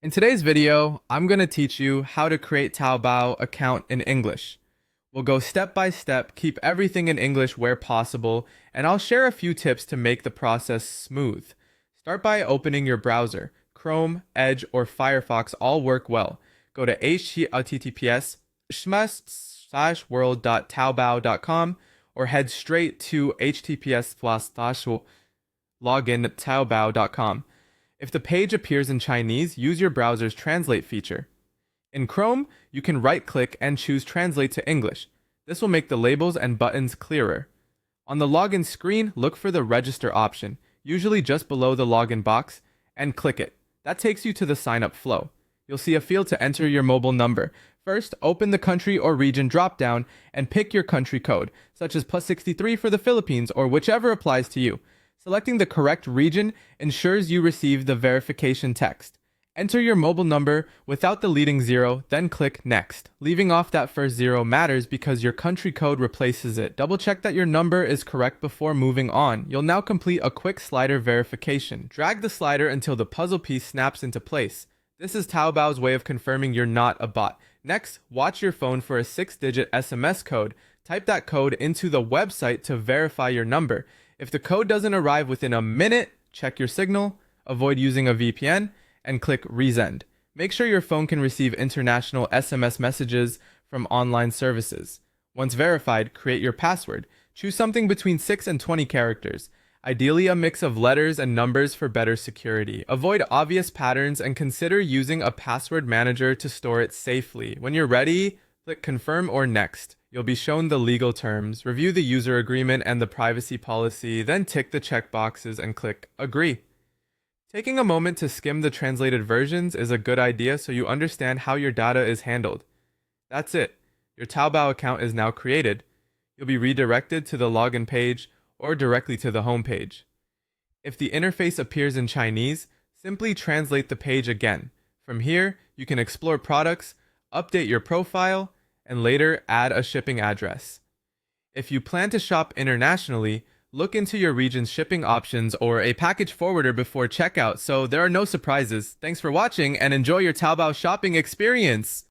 In today's video, I'm going to teach you how to create Taobao account in English. We'll go step by step, keep everything in English where possible, and I'll share a few tips to make the process smooth. Start by opening your browser. Chrome, Edge, or Firefox all work well. Go to https://world.taobao.com or head straight to https://login.taobao.com. If the page appears in Chinese, use your browser's translate feature. In Chrome, you can right-click and choose Translate to English. This will make the labels and buttons clearer. On the login screen, look for the Register option, usually just below the login box, and click it. That takes you to the sign-up flow. You'll see a field to enter your mobile number. First, open the country or region dropdown and pick your country code, such as +63 for the Philippines or whichever applies to you. Selecting the correct region ensures you receive the verification text. Enter your mobile number without the leading 0, then click Next. Leaving off that first 0 matters because your country code replaces it. Double check that your number is correct before moving on. You'll now complete a quick slider verification. Drag the slider until the puzzle piece snaps into place. This is Taobao's way of confirming you're not a bot. Next, watch your phone for a 6-digit SMS code. Type that code into the website to verify your number. If the code doesn't arrive within a minute, check your signal, avoid using a VPN, and click Resend. Make sure your phone can receive international SMS messages from online services. Once verified, create your password. Choose something between 6 and 20 characters. Ideally, a mix of letters and numbers for better security. Avoid obvious patterns and consider using a password manager to store it safely. When you're ready, click Confirm or Next. You'll be shown the legal terms, review the user agreement and the privacy policy, then tick the checkboxes and click Agree. Taking a moment to skim the translated versions is a good idea so you understand how your data is handled. That's it. Your Taobao account is now created. You'll be redirected to the login page or directly to the home page. If the interface appears in Chinese, simply translate the page again. From here, you can explore products, update your profile, and later add a shipping address. If you plan to shop internationally, look into your region's shipping options or a package forwarder before checkout so there are no surprises. Thanks for watching and enjoy your Taobao shopping experience!